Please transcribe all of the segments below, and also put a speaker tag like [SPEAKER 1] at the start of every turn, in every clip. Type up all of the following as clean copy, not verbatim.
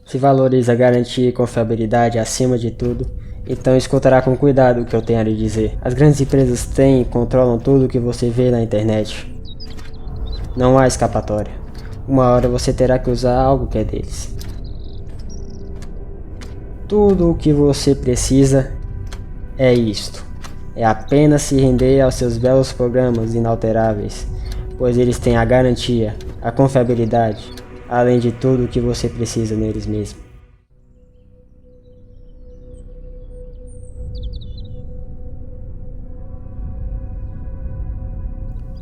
[SPEAKER 1] Se valoriza garantia e confiabilidade acima de tudo, então escutará com cuidado o que eu tenho a lhe dizer. As grandes empresas têm e controlam tudo o que você vê na internet. Não há escapatória. Uma hora você terá que usar algo que é deles. Tudo o que você precisa é isto. É apenas se render aos seus belos programas inalteráveis, pois eles têm a garantia, a confiabilidade, além de tudo o que você precisa neles mesmos.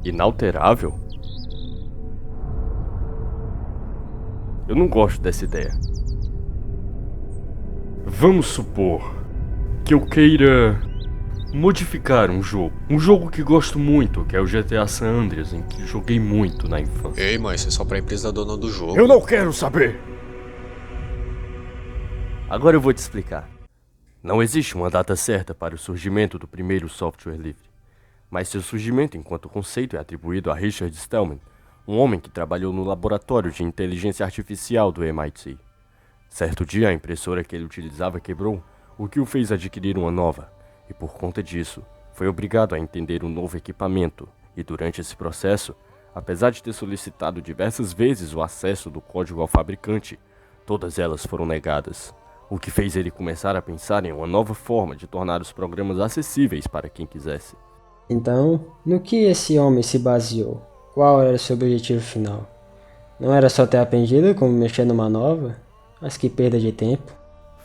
[SPEAKER 2] Inalterável? Eu não gosto dessa ideia. Vamos supor que eu queira modificar um jogo que gosto muito, que é o GTA San Andreas, em que joguei muito na infância.
[SPEAKER 3] Ei, mas isso é só pra empresa dona do jogo.
[SPEAKER 2] Eu não quero saber! Agora eu vou te explicar. Não existe uma data certa para o surgimento do primeiro software livre, mas seu surgimento enquanto conceito é atribuído a Richard Stallman, um homem que trabalhou no laboratório de inteligência artificial do MIT. Certo dia, a impressora que ele utilizava quebrou, o que o fez adquirir uma nova, e por conta disso, foi obrigado a entender um novo equipamento, e durante esse processo, apesar de ter solicitado diversas vezes o acesso do código ao fabricante, todas elas foram negadas, o que fez ele começar a pensar em uma nova forma de tornar os programas acessíveis para quem quisesse.
[SPEAKER 1] Então, no que esse homem se baseou? Qual era o seu objetivo final? Não era só ter aprendido como mexer numa nova? Mas que perda de tempo.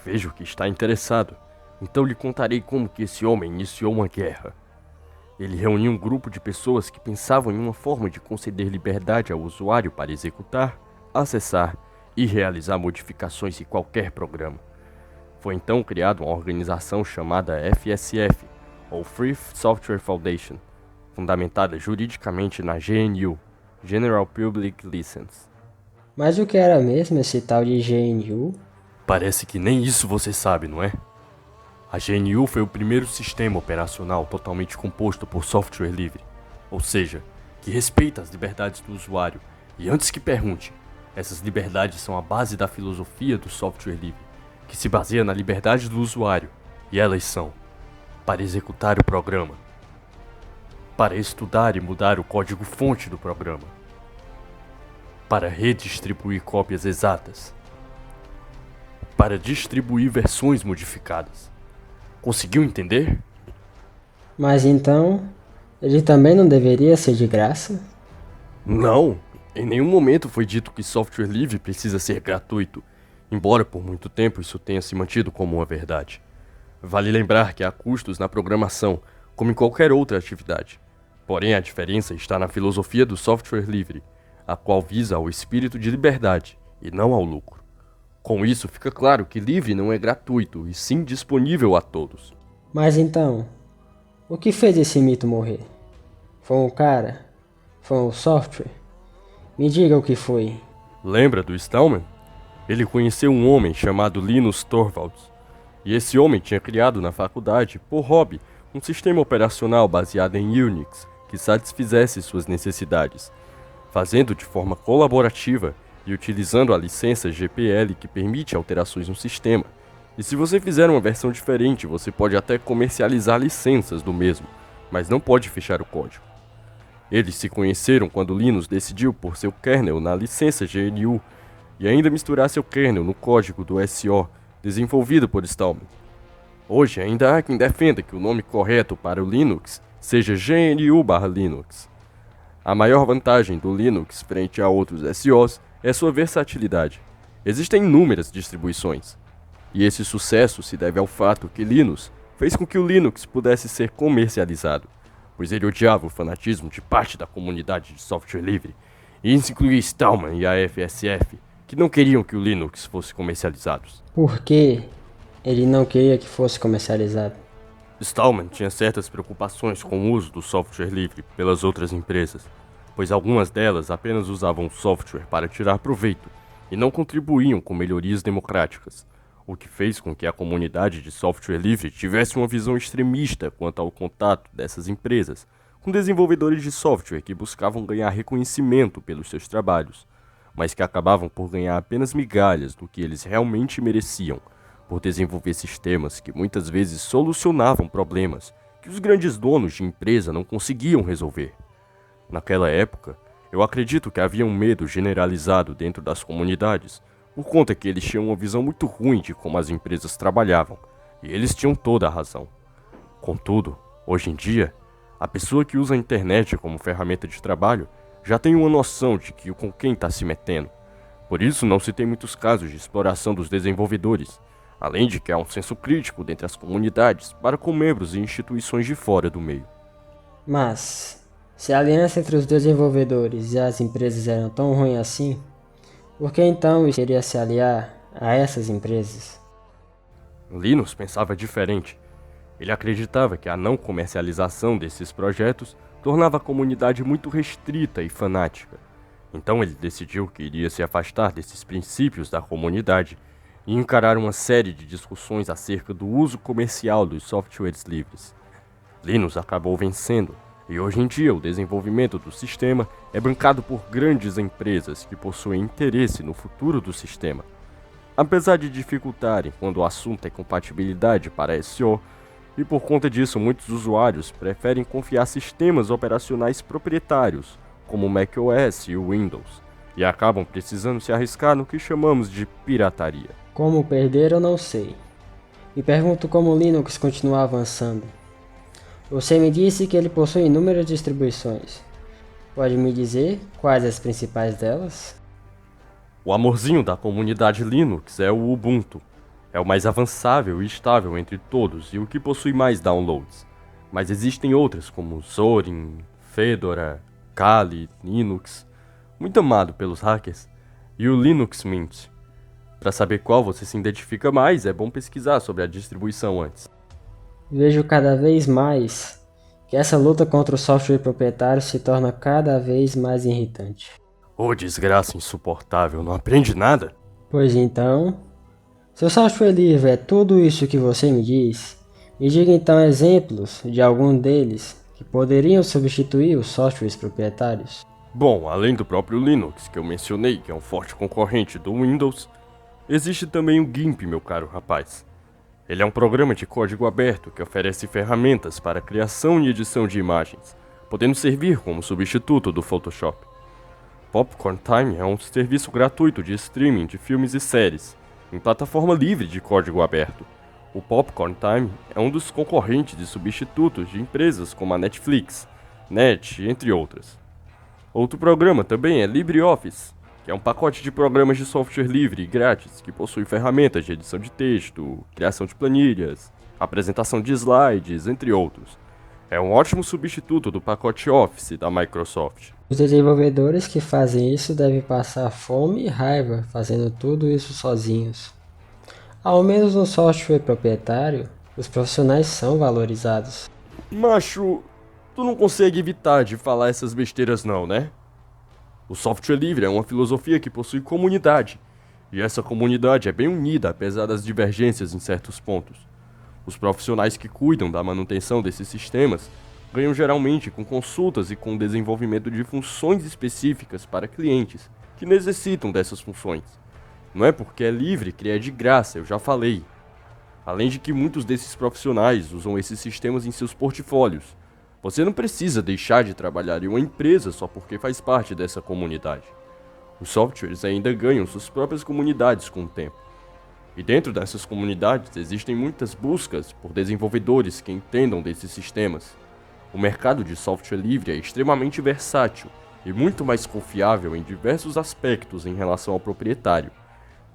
[SPEAKER 2] Vejo que está interessado, então lhe contarei como que esse homem iniciou uma guerra. Ele reuniu um grupo de pessoas que pensavam em uma forma de conceder liberdade ao usuário para executar, acessar e realizar modificações em qualquer programa. Foi então criada uma organização chamada FSF, ou Free Software Foundation, fundamentada juridicamente na GNU, General Public License.
[SPEAKER 1] Mas o que era mesmo esse tal de GNU?
[SPEAKER 2] Parece que nem isso você sabe, não é? A GNU foi o primeiro sistema operacional totalmente composto por software livre, ou seja, que respeita as liberdades do usuário. E antes que pergunte, essas liberdades são a base da filosofia do software livre, que se baseia na liberdade do usuário, e elas são: para executar o programa, para estudar e mudar o código-fonte do programa, para redistribuir cópias exatas, para distribuir versões modificadas. Conseguiu entender?
[SPEAKER 1] Mas então, ele também não deveria ser de graça?
[SPEAKER 2] Não, em nenhum momento foi dito que software livre precisa ser gratuito, embora por muito tempo isso tenha se mantido como uma verdade. Vale lembrar que há custos na programação, como em qualquer outra atividade. Porém, a diferença está na filosofia do software livre, a qual visa ao espírito de liberdade e não ao lucro. Com isso, fica claro que livre não é gratuito e sim disponível a todos.
[SPEAKER 1] Mas então, o que fez esse mito morrer? Foi um cara? Foi um software? Me diga o que foi.
[SPEAKER 2] Lembra do Stallman? Ele conheceu um homem chamado Linus Torvalds, e esse homem tinha criado na faculdade, por hobby, um sistema operacional baseado em Unix que satisfizesse suas necessidades, fazendo de forma colaborativa e utilizando a licença GPL que permite alterações no sistema. E se você fizer uma versão diferente, você pode até comercializar licenças do mesmo, mas não pode fechar o código. Eles se conheceram quando Linus decidiu pôr seu kernel na licença GNU e ainda misturar seu kernel no código do SO, desenvolvido por Stallman. Hoje ainda há quem defenda que o nome correto para o Linux seja GNU/Linux. A maior vantagem do Linux frente a outros SOs é sua versatilidade. Existem inúmeras distribuições, e esse sucesso se deve ao fato que Linus fez com que o Linux pudesse ser comercializado, pois ele odiava o fanatismo de parte da comunidade de software livre, e isso incluía Stallman e a FSF, que não queriam que o Linux fosse comercializado.
[SPEAKER 1] Por que ele não queria que fosse comercializado?
[SPEAKER 2] Stallman tinha certas preocupações com o uso do software livre pelas outras empresas, pois algumas delas apenas usavam o software para tirar proveito e não contribuíam com melhorias democráticas, o que fez com que a comunidade de software livre tivesse uma visão extremista quanto ao contato dessas empresas com desenvolvedores de software que buscavam ganhar reconhecimento pelos seus trabalhos, mas que acabavam por ganhar apenas migalhas do que eles realmente mereciam, por desenvolver sistemas que muitas vezes solucionavam problemas que os grandes donos de empresa não conseguiam resolver. Naquela época, eu acredito que havia um medo generalizado dentro das comunidades, por conta que eles tinham uma visão muito ruim de como as empresas trabalhavam, e eles tinham toda a razão. Contudo, hoje em dia, a pessoa que usa a internet como ferramenta de trabalho já tem uma noção de que com quem está se metendo. Por isso não se tem muitos casos de exploração dos desenvolvedores, além de que há um senso crítico dentre as comunidades para com membros e instituições de fora do meio.
[SPEAKER 1] Mas, se a aliança entre os desenvolvedores e as empresas era tão ruim assim, por que então ele queria se aliar a essas empresas?
[SPEAKER 2] Linus pensava diferente. Ele acreditava que a não comercialização desses projetos tornava a comunidade muito restrita e fanática. Então ele decidiu que iria se afastar desses princípios da comunidade e encarar uma série de discussões acerca do uso comercial dos softwares livres. Linus acabou vencendo, e hoje em dia o desenvolvimento do sistema é bancado por grandes empresas que possuem interesse no futuro do sistema. Apesar de dificultarem quando o assunto é compatibilidade para SEO, e por conta disso muitos usuários preferem confiar sistemas operacionais proprietários, como o macOS e o Windows, e acabam precisando se arriscar no que chamamos de pirataria.
[SPEAKER 1] Como perder eu não sei. Me pergunto como o Linux continua avançando. Você me disse que ele possui inúmeras distribuições. Pode me dizer quais as principais delas?
[SPEAKER 2] O amorzinho da comunidade Linux é o Ubuntu. É o mais avançável e estável entre todos e o que possui mais downloads. Mas existem outras como Zorin, Fedora, Kali, Linux, muito amado pelos hackers, e o Linux Mint. Para saber qual você se identifica mais, é bom pesquisar sobre a distribuição antes.
[SPEAKER 1] Vejo cada vez mais que essa luta contra o software proprietário se torna cada vez mais irritante.
[SPEAKER 2] Ô desgraça insuportável, não aprende nada?
[SPEAKER 1] Pois então, se o software livre é tudo isso que você me diz, me diga então exemplos de algum deles que poderiam substituir os softwares proprietários.
[SPEAKER 2] Bom, além do próprio Linux, que eu mencionei, que é um forte concorrente do Windows, existe também o GIMP, meu caro rapaz. Ele é um programa de código aberto que oferece ferramentas para a criação e edição de imagens, podendo servir como substituto do Photoshop. Popcorn Time é um serviço gratuito de streaming de filmes e séries, em plataforma livre de código aberto. O Popcorn Time é um dos concorrentes e substitutos de empresas como a Netflix, Net, entre outras. Outro programa também é LibreOffice, que é um pacote de programas de software livre e grátis que possui ferramentas de edição de texto, criação de planilhas, apresentação de slides, entre outros. É um ótimo substituto do pacote Office da Microsoft.
[SPEAKER 1] Os desenvolvedores que fazem isso devem passar fome e raiva fazendo tudo isso sozinhos. Ao menos no software proprietário, os profissionais são valorizados.
[SPEAKER 2] Macho, tu não consegue evitar de falar essas besteiras não, né? O software livre é uma filosofia que possui comunidade, e essa comunidade é bem unida apesar das divergências em certos pontos. Os profissionais que cuidam da manutenção desses sistemas ganham geralmente com consultas e com desenvolvimento de funções específicas para clientes que necessitam dessas funções. Não é porque é livre que é de graça, eu já falei. Além de que muitos desses profissionais usam esses sistemas em seus portfólios. Você não precisa deixar de trabalhar em uma empresa só porque faz parte dessa comunidade. Os softwares ainda ganham suas próprias comunidades com o tempo. E dentro dessas comunidades existem muitas buscas por desenvolvedores que entendam desses sistemas. O mercado de software livre é extremamente versátil e muito mais confiável em diversos aspectos em relação ao proprietário,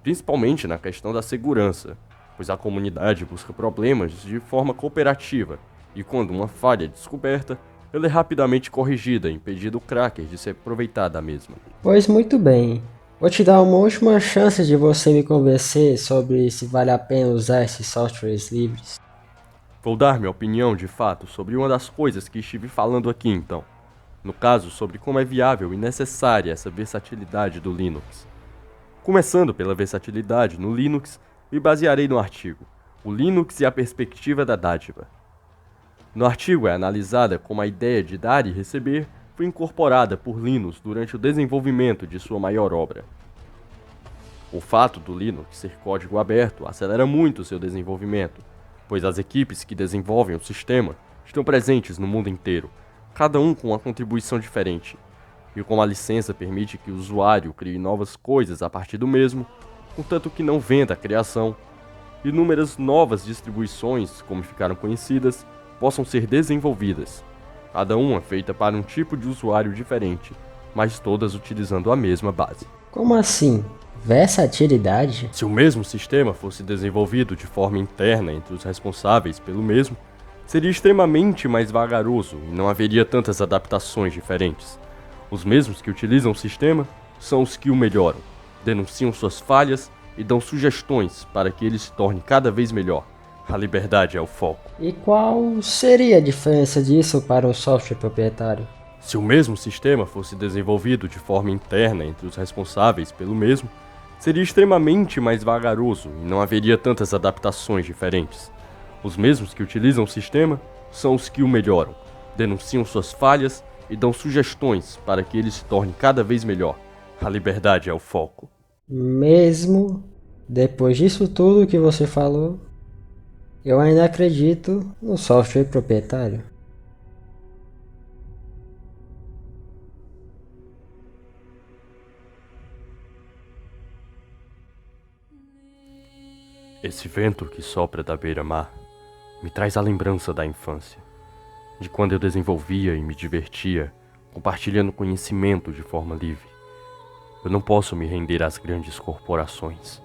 [SPEAKER 2] principalmente na questão da segurança, pois a comunidade busca problemas de forma cooperativa e quando uma falha é descoberta, ela é rapidamente corrigida, impedindo o cracker de se aproveitar da mesma.
[SPEAKER 1] Pois muito bem, vou te dar uma última chance de você me convencer sobre se vale a pena usar esses softwares livres.
[SPEAKER 2] Vou dar minha opinião de fato sobre uma das coisas que estive falando aqui então. No caso, sobre como é viável e necessária essa versatilidade do Linux. Começando pela versatilidade no Linux, me basearei no artigo O Linux e a Perspectiva da Dádiva. No artigo é analisada como a ideia de dar e receber foi incorporada por Linus durante o desenvolvimento de sua maior obra, O fato do Linux ser código aberto acelera muito seu desenvolvimento, pois as equipes que desenvolvem o sistema estão presentes no mundo inteiro, cada um com uma contribuição diferente. E como a licença permite que o usuário crie novas coisas a partir do mesmo, contanto que não venda a criação, inúmeras novas distribuições, como ficaram conhecidas, possam ser desenvolvidas. Cada uma feita para um tipo de usuário diferente, mas todas utilizando a mesma base.
[SPEAKER 1] Como assim? Versatilidade?
[SPEAKER 2] Se o mesmo sistema fosse desenvolvido de forma interna entre os responsáveis pelo mesmo, seria extremamente mais vagaroso e não haveria tantas adaptações diferentes. Os mesmos que utilizam o sistema são os que o melhoram, denunciam suas falhas e dão sugestões para que ele se torne cada vez melhor. A liberdade é o foco.
[SPEAKER 1] E qual seria a diferença disso para o software proprietário?
[SPEAKER 2] Se o mesmo sistema fosse desenvolvido de forma interna entre os responsáveis pelo mesmo, seria extremamente mais vagaroso e não haveria tantas adaptações diferentes. Os mesmos que utilizam o sistema são os que o melhoram, denunciam suas falhas e dão sugestões para que ele se torne cada vez melhor. A liberdade é o foco.
[SPEAKER 1] Mesmo depois disso tudo que você falou, eu ainda acredito no software proprietário.
[SPEAKER 2] Esse vento que sopra da beira-mar me traz a lembrança da infância, de quando eu desenvolvia e me divertia, compartilhando conhecimento de forma livre. Eu não posso me render às grandes corporações.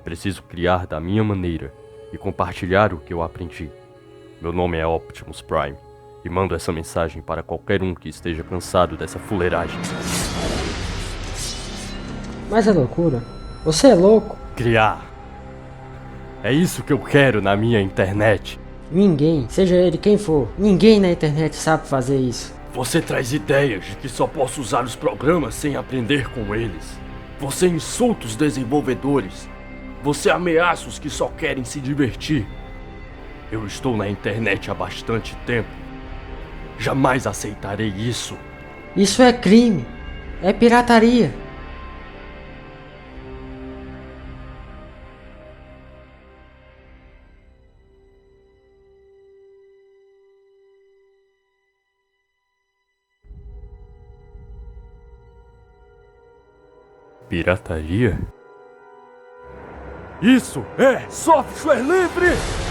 [SPEAKER 2] Preciso criar da minha maneira e compartilhar o que eu aprendi. Meu nome é Optimus Prime e mando essa mensagem para qualquer um que esteja cansado dessa fuleiragem.
[SPEAKER 1] Mas é loucura? Você é louco?
[SPEAKER 2] Criar. É isso que eu quero na minha internet.
[SPEAKER 1] Ninguém, seja ele quem for, ninguém na internet sabe fazer isso.
[SPEAKER 2] Você traz ideias de que só posso usar os programas sem aprender com eles. Você insulta os desenvolvedores. Você ameaça os que só querem se divertir. Eu estou na internet há bastante tempo. Jamais aceitarei isso.
[SPEAKER 1] Isso é crime. É pirataria.
[SPEAKER 2] Pirataria? Isso é software livre!